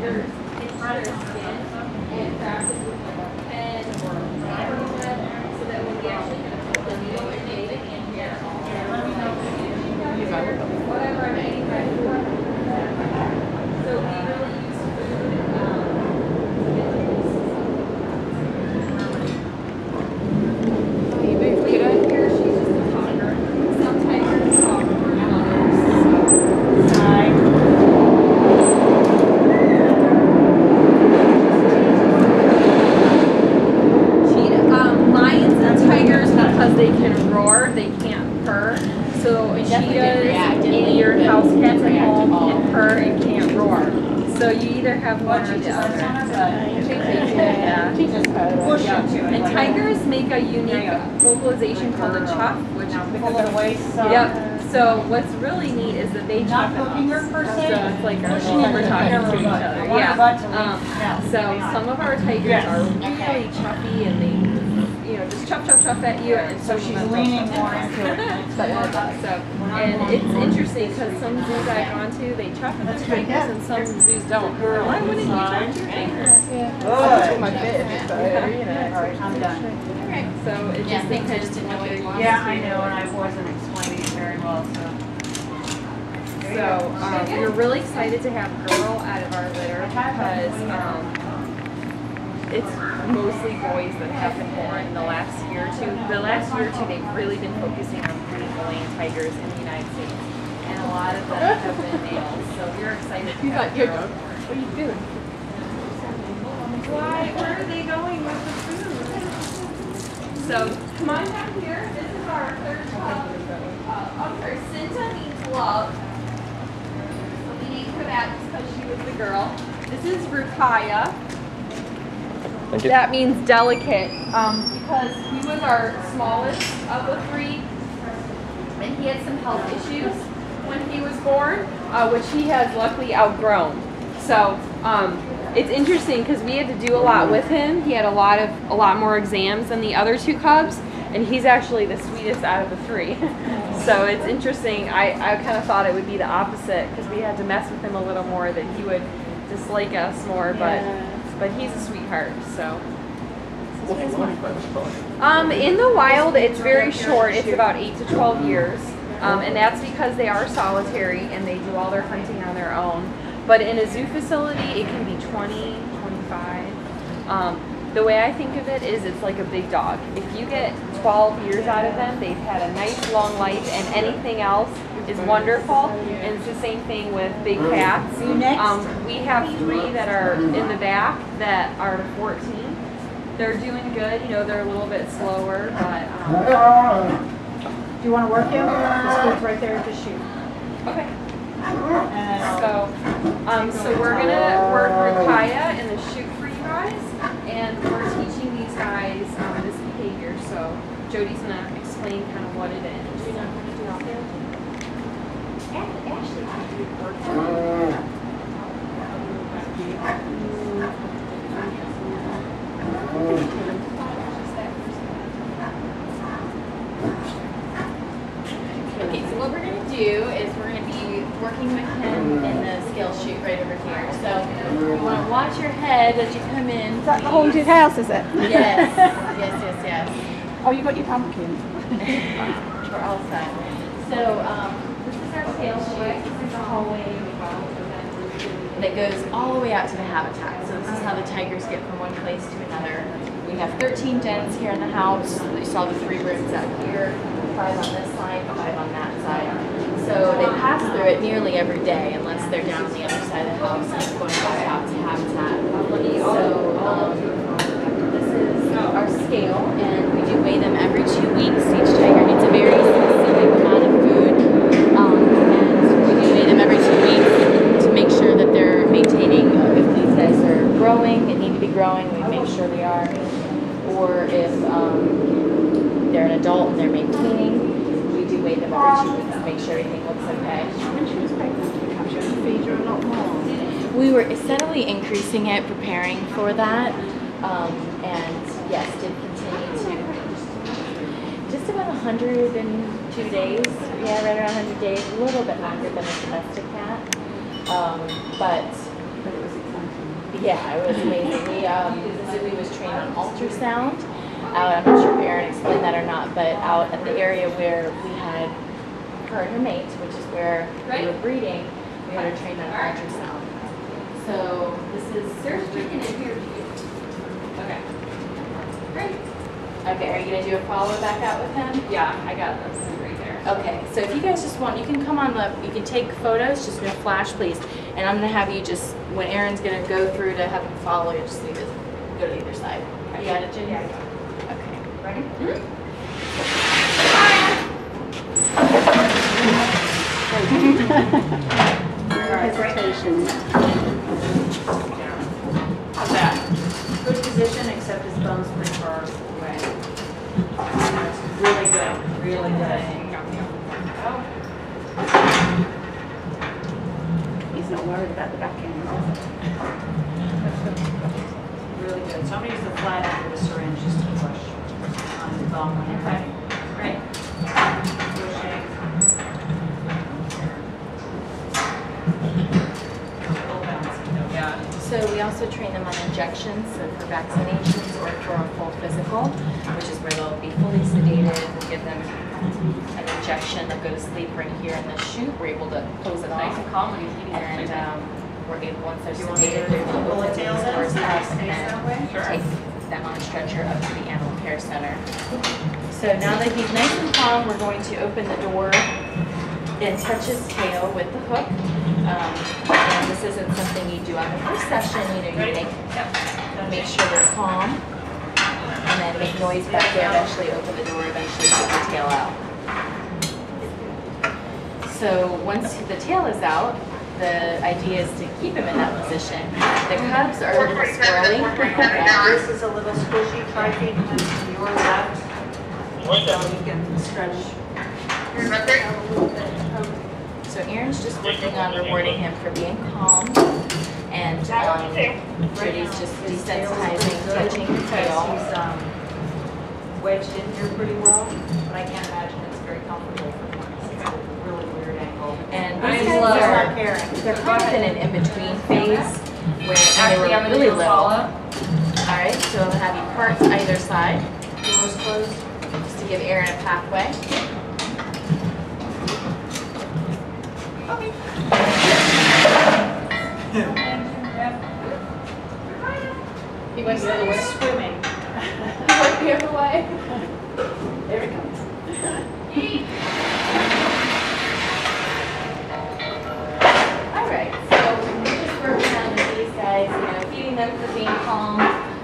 tigers into their skin and wrap it with like a pen or whatever so that when we actually kind of put the needle in it, they can't hear whatever I'm eating right for. So we really use food. Here she's just a talker. Some tigers talk more than others. Lions and tigers, because they can roar, they can't purr. So cheetahs and your house cats at home can purr and can't roar. So you either have one or the other. Yeah. And tigers make a unique vocalization called a chuff, which yep. So what's really neat is that they chuff at us. So it's like we're talking to each other. Yeah. So some of our tigers are really chuffy and they just chuff at you, and so she's leaning more into it. So, and it's interesting because some zoos I've gone to, they chuff at the tigers, and some zoos don't. Why wouldn't you chuff your tigers? Good. My fish, so, Alright, I'm done. Okay, so it just depends on what they want. Yeah, I know, and I wasn't explaining it very well, so. We're really excited to have Girl out of our litter because it's mostly boys that have been born in the last year or two. The last year or two, they've really been focusing on breeding Himalayan tigers in the United States, and a lot of them have been males. So we're excited to have Girl. What are you doing? Why? Where are they going with the food? So come on down here. This is our third cub. I'm sorry, Cinta means love. So we named her that just because she was the girl. This is Rukaya. That means delicate, because he was our smallest of the three, and he had some health issues when he was born, which he has luckily outgrown. So it's interesting because we had to do a lot with him. He had a lot more exams than the other two cubs, and he's actually the sweetest out of the three. So it's interesting. I kind of thought it would be the opposite because we had to mess with him a little more, that he would dislike us more, but he's a sweetheart, so. In the wild, it's very short. It's about 8 to 12 years, and that's because they are solitary and they do all their hunting on their own. But in a zoo facility, it can be 20, 25. The way I think of it is it's like a big dog. If you get 12 years out of them, they've had a nice long life, and anything else is wonderful. And it's the same thing with big cats. We have 3 that are in the back that are 14. They're doing good. They're a little bit slower, but. Do you want to work him? This goes right there to shoot. Okay. So we're gonna work Rukaya in the shoot for you guys, and we're teaching these guys this behavior. So Jody's gonna explain kind of what it is. Actually, I do work. Okay, so what we're going to do is we're going to be working with him in the scale shoot right over here. So you want to watch your head as you come in. Is that the haunted house, is it? Yes, yes. Oh, you got your pumpkin. We're all set. So this is our scale shoot. This is a hallway that goes all the way out to the habitat. So this is how the tigers get from one place to another. We have 13 dens here in the house. You saw the 3 rooms out here, 5 on this side, 5 on that side. So they pass through it nearly every day, unless they're down on the other side of the house and going back out to habitat. So this is our scale, and we do weigh them every 2 weeks. Each tiger needs a very specific amount of food, and we do weigh them every 2 weeks to make sure that they're maintaining. If these guys are growing and need to be growing, we make sure they are. Or if they're an adult and they're maintaining, we do weigh them every 2 weeks to make sure everything looks okay. When she was pregnant, did you feed her a lot more? We were steadily increasing it, preparing for that, and yes, did continue to just about 102 days. Yeah, right around 100 days, a little bit longer than a domestic cat, but it was exciting. Yeah, it was amazing. We was trained on ultrasound. I'm not sure if Erin explained that or not, but out at the area where we had her and her mate, which is where we were breeding, we had her trained on ultrasound. So this is there's chicken in here. Okay. Great. Okay, are you gonna do a follow back out with him? Yeah, I got this right there. Okay, so if you guys just want, you can come on you can take photos, just no flash, please. And I'm gonna have you just, when Erin's gonna go through to have him follow you, just leave it, go to either side. You got it, Jenny? Yeah, I got it. Okay. Ready? Hesitation. How's that? Good position, except his bones pretty far away. That's really good. Really good. Oh. He's not worried about the back end. Really good. So I'm going to use the flat end of the syringe just to push on the bone when you're ready. Right. Pushing. Yeah. So we also train them on injections, so for vaccinations or for a full physical, which is where they'll be fully sedated. We'll give them an injection. They'll go to sleep right here in the chute. We're able to close it Nice off. and calm when he's eating. And we're able, once they're You want me sedated, to they're able pull to the tail down towards so it us stays and that way? Sure. take them on a stretcher up to the animal care center. So now that he's nice and calm, we're going to open the door and touch his tail with the hook. And this isn't something you do on the first session. You know, you make sure they're calm, and then make noise back there. Eventually, open the door. Eventually, take the tail out. So once the tail is out, the idea is to keep him in that position. The cubs are a little squirrely. This is a little squishy. Try feeding him to your left. So you can stretch. So Erin's just working on rewarding him for being calm, and Judy's just desensitizing, touching the tail. He's wedged in here pretty well, but I can't imagine it's very comfortable for him. It's a really weird angle. And I these just guys love are, caring. they're kind of in an in-between phase, where they were really little. All right, so I'll have you part either side, Doors closed. just to give Erin a pathway. He went the other way. Swimming. He went the other way. There he comes. All right, so we're just working on these guys, you know, feeding them for being calm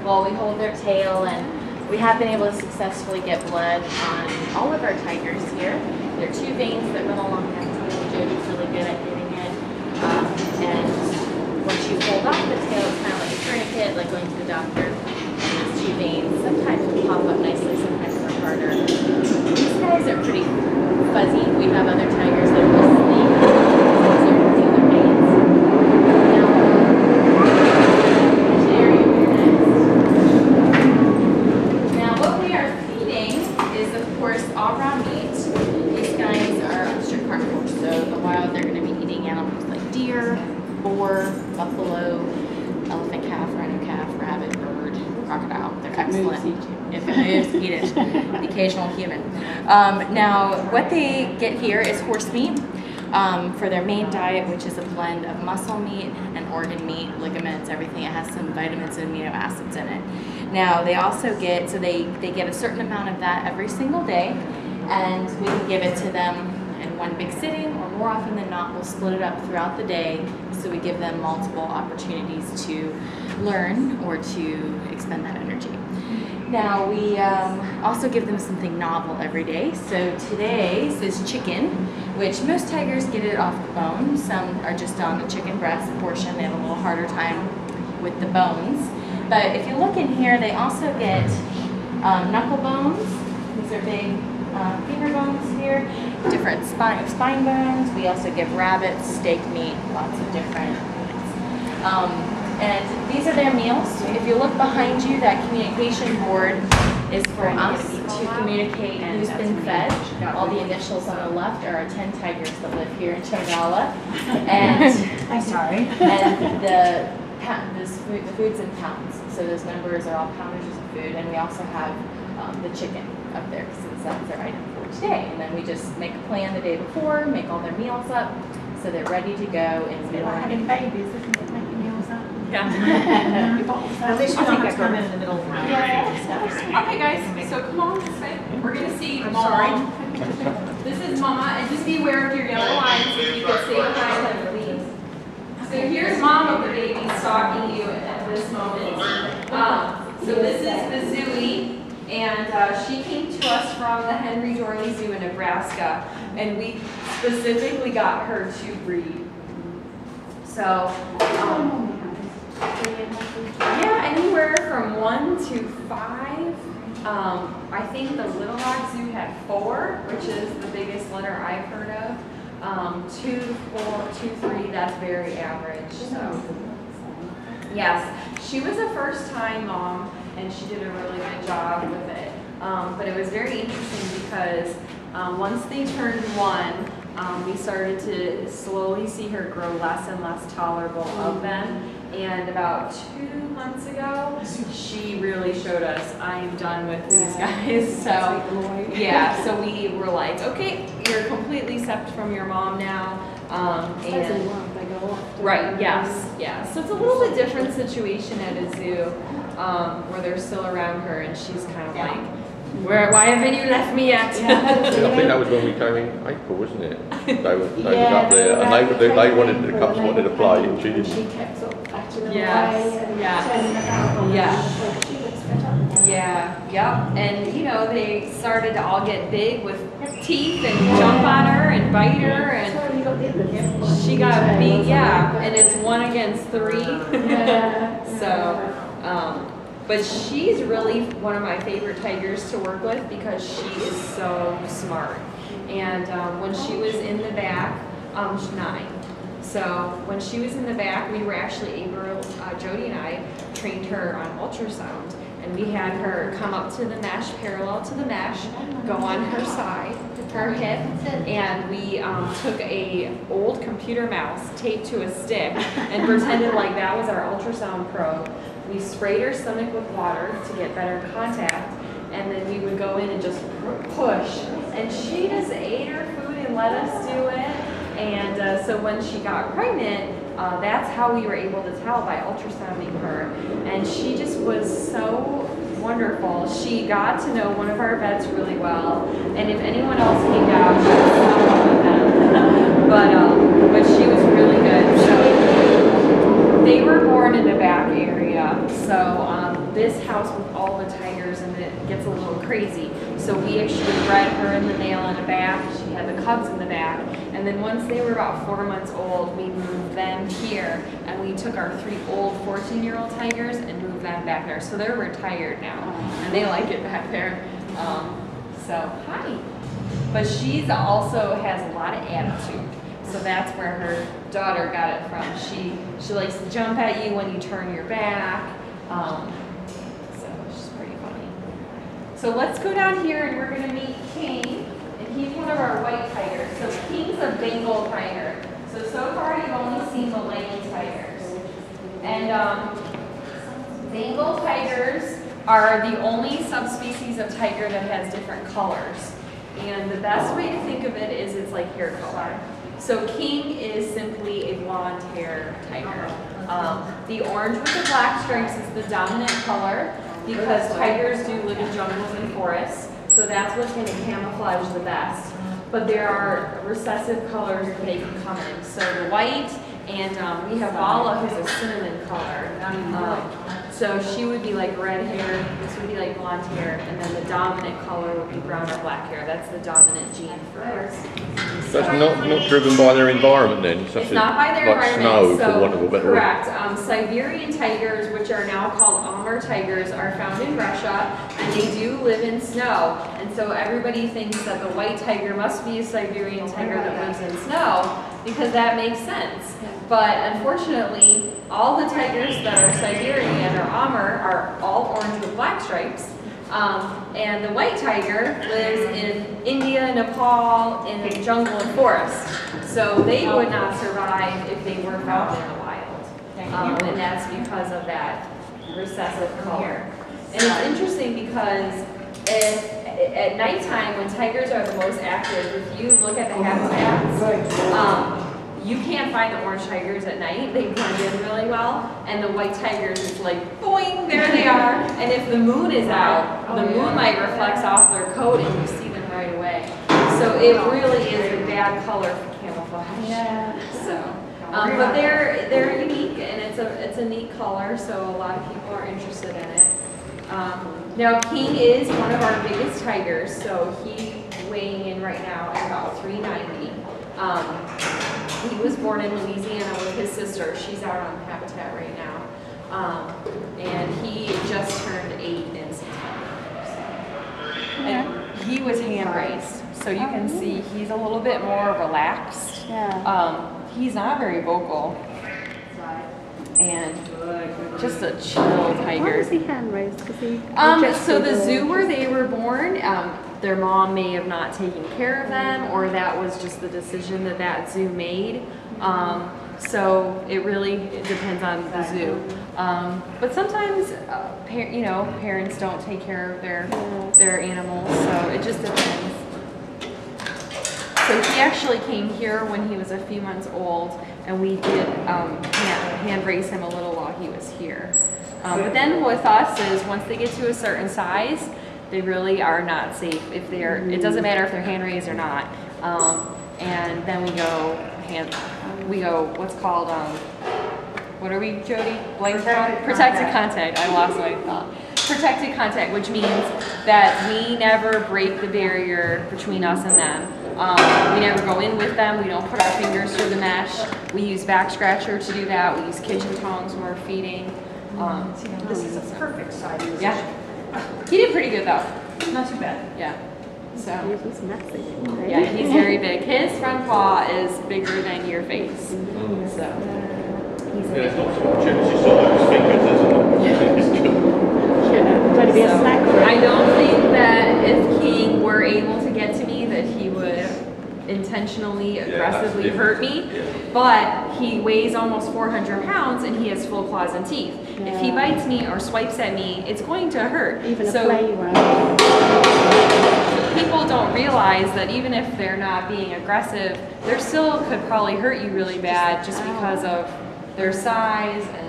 while we hold their tail, and we have been able to successfully get blood on all of our tigers here. There are two veins that run along that tail. Jody's really good at getting it. And once you hold off the tail, it's kind of like a tourniquet, like going to the doctor. And these two veins sometimes will pop up nicely, sometimes they're harder. These guys are pretty fuzzy. We have other tigers that are just sleek. These are the other veins. Now, which area we're next? Now, what we are feeding is, of course, all raw meat. These guys are strict carnivores, so in the wild they're going to be eating animals like deer, boar, buffalo, elephant calf, rhino calf, rabbit, bird, crocodile. They're excellent. If it moves, eat it. The occasional human. Now, what they get here is horse meat for their main diet, which is a blend of muscle meat and organ meat, ligaments, everything. It has some vitamins and amino acids in it. Now, they also get, so they get a certain amount of that every single day, and we can give it to them in one big sitting, or more often than not, we'll split it up throughout the day, so we give them multiple opportunities to learn or to expend that energy. Now, we also give them something novel every day. So today's is chicken, which most tigers get it off the bone. Some are just on the chicken breast portion. They have a little harder time with the bones. But if you look in here, they also get knuckle bones. These are big finger bones here, different spine bones. We also give rabbits, steak meat, lots of different meats. And these are their meals. If you look behind you, that communication board is for us to communicate who's been fed. All the initials on the left are our 10 tigers that live here in Changala. And I'm sorry. and the food's in pounds, so those numbers are all poundages of food, and we also have the chicken up there since that's their item for today. And then we just make a plan the day before, make all their meals up, so they're ready to go in the Like having morning. babies, isn't it? Making meals up. Yeah. At least we don't have to come in the middle of the night. Yeah. Okay, guys, so come on this way. We're gonna see I'm Mom. This is Mama, and just be aware of your yellow lines if you could stay behind them, please. So here's Mom of the baby stalking you at this moment. So this is the Zooey, and she came to us from the Henry Dorley Zoo in Nebraska, and we specifically got her to breed. So, yeah, anywhere from 1 to 5. I think the Little Rock Zoo had 4, which is the biggest litter I've heard of. 2, 4, 2, 3, that's very average. So, yes, she was a first-time mom, and she did a really good job with it. But it was very interesting because once they turned 1, we started to slowly see her grow less and less tolerable of them. And about 2 months ago, she really showed us, I'm done with these guys. So, yeah, so we were like, okay, you're completely separate from your mom now. Right, yes, yeah. So it's a little bit different situation at a zoo where they're still around her and she's kind of like, why haven't you left me yet? I think that was when we came in April, wasn't it? They were up there, and they wanted, the cubs wanted to play, and she didn't. She kept sort of battering Yes, away and yes. turning about on Yeah. her, so she looks better. Yeah, yep. And you know, they started to all get big with teeth and jump on her and bite her, and So you got the other she got beat, yeah. And it's 1 against 3. Yeah. So, but she's really one of my favorite tigers to work with because she is so smart. And when she was in the back, she's 9. So when she was in the back, we were actually able, Jody and I trained her on ultrasound. And we had her come up to the mesh, parallel to the mesh, go on her side, her hip, and we took a old computer mouse taped to a stick and pretended like that was our ultrasound probe. We sprayed her stomach with water to get better contact, and then we would go in and just push. And she just ate her food and let us do it. And so when she got pregnant, that's how we were able to tell by ultrasounding her. And she just was so wonderful. She got to know one of our vets really well. And if anyone else came down, she was one of them. But she was really good. So they were born in the back area. So this house with all the tigers and it gets a little crazy. So we actually bred her in the male in the back. She had the cubs in the back. And then once they were about 4 months old, we moved them here. And we took our 3 old 14-year-old tigers and moved them back there. So they're retired now. And they like it back there. So, hi. But she's also has a lot of attitude. So that's where her daughter got it from. She likes to jump at you when you turn your back. So she's pretty funny. So let's go down here and we're going to meet King. And he's one of our white tigers. So King's a Bengal tiger. So far you've only seen Malayan tigers. And Bengal tigers are the only subspecies of tiger that has different colors. And the best way to think of it is it's like hair color. So King is simply a blonde hair tiger. The orange with the black stripes is the dominant color because tigers do live in jungles and forests. So that's what's going to camouflage the best. But there are recessive colors that they can come in. So the white, and we have Bala, who's a cinnamon color. So she would be like red hair, this would be like blonde hair, and then the dominant color would be brown or black hair. That's the dominant gene for ours. That's not driven by their environment then? Such It's not by their like environment. snow, for want of a better word. Correct. Siberian tigers, which are now called Amur tigers, are found in Russia, and they do live in snow. And so everybody thinks that the white tiger must be a Siberian tiger that lives in snow, because that makes sense. But unfortunately, all the tigers that are Siberian or Amur are all orange with black stripes. And the white tiger lives in India, Nepal, in the jungle and forest. So they would not survive if they were found in the wild. and that's because of that recessive color. And it's interesting because at nighttime, when tigers are the most active, if you look at the habitats, you can't find the orange tigers at night. They blend in really well, and the white tigers is like, boing, there they are. And if the moon is out, the moonlight reflects off their coat, and you see them right away. So it really is a bad color for camouflage. Yeah. So, but they're unique, and it's a neat color, so a lot of people are interested in it. Now King is one of our biggest tigers, so he's weighing in right now at about 390. He was born in Louisiana with his sister. She's out on habitat right now, and he just turned 8 in September. And he was hand raised, so you can see he's a little bit more relaxed. Yeah. He's not very vocal, and just a chill tiger. Why was he hand raised? So the zoo where they were born, their mom may have not taken care of them, or that was just the decision that zoo made. So it really depends on the zoo. But sometimes, parents don't take care of their animals, so it just depends. So he actually came here when he was a few months old, and we did hand raise him a little while he was here. But then with us is once they get to a certain size, they really are not safe. It doesn't matter if they're hand raised or not. And then we go what's called what are we, Jody? Protected contact. I lost my thought. Protected contact, which means that we never break the barrier between us and them. We never go in with them. We don't put our fingers through the mesh. We use back scratcher to do that. We use kitchen tongs when we're feeding. This is a perfect size. Yeah. He did pretty good though. Not too bad. Yeah. So. He's massive. Yeah, he's very big. His front paw is bigger than your face. So. He's It's not so much, it's all those fingers, isn't it? It's good. Trying to be a snack for him. I don't think that if King were able to get to me that he would intentionally, aggressively hurt me, but he weighs almost 400 pounds and he has full claws and teeth. Yeah. If he bites me or swipes at me, it's going to hurt. Even so a playground. people don't realize that even if they're not being aggressive, they still could probably hurt you really bad just because of their size and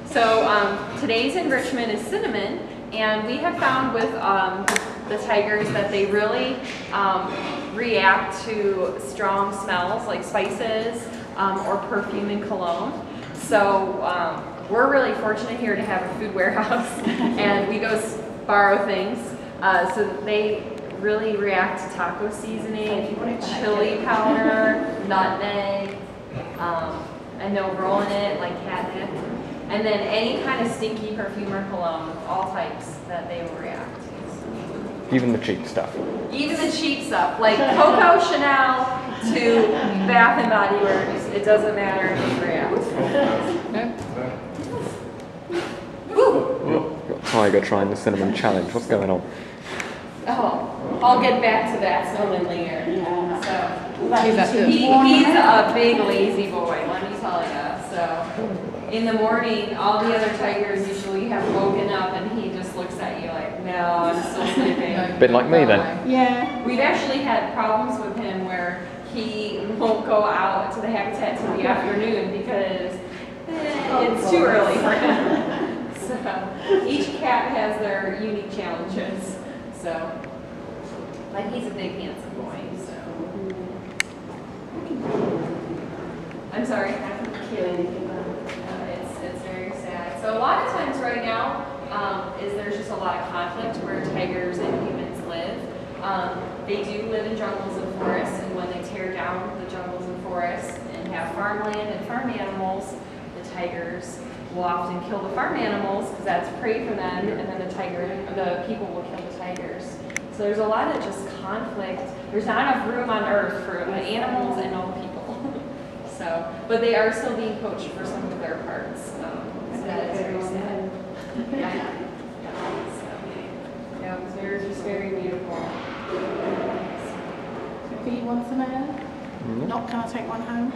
So today's enrichment is cinnamon, and we have found with the tigers that they really react to strong smells like spices or perfume and cologne. So we're really fortunate here to have a food warehouse, and we go borrow things. So they really react to taco seasoning, chili powder, nutmeg, and they'll roll in it like catnip. And then any kind of stinky perfume or cologne, all types that they will react to. Even the cheap stuff. Even the cheap stuff, like Coco Chanel to Bath and Body Works, it doesn't matter if they react. Got Tiger trying the cinnamon challenge. What's going on? Oh, I'll get back to that cinnamon later. Yeah. So he's a big lazy boy, let me tell you. So in the morning, all the other tigers usually have woken up, and he just looks at you like, no, I'm still sleeping. A bit like me then. Yeah. We've actually had problems with him where he won't go out to the habitat till the afternoon because it's too early for him. So each cat has their unique challenges. So, but he's a big handsome boy. So I'm sorry. It's very sad. So a lot of times right now there's just a lot of conflict where tigers and humans live. They do live in jungles and forests, and when they tear down the jungles and forests and have farmland and farm animals, the tigers will often kill the farm animals because that's prey for them, and then the people will kill the tigers. So there's a lot of just conflict. There's not enough room on Earth for the animals and all the people. So, but they are still being poached for some of their parts. So that is very sad. Yeah. So, yeah, they're just very beautiful. feed once a man? Not, can I take one home?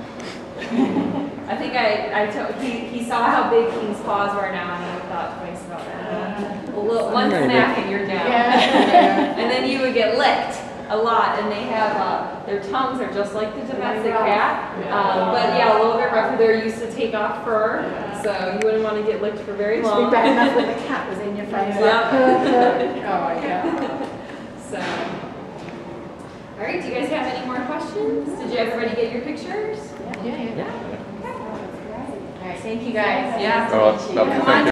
I think I told, he saw how big King's paws were now and he thought twice about that. A little, one Maybe. smack and you're down. Yeah. And then you would get licked a lot, and they have, their tongues are just like the domestic cat. But yeah, a little bit rougher. They're used to take off fur, so you wouldn't want to get licked for very It'd be long. bad enough when the cat was in your face. Yeah. Oh, yeah. So, all right, do you guys have any more questions? Did you everybody get your pictures? All right, thank you guys. Yeah. All right, lovely, thank you.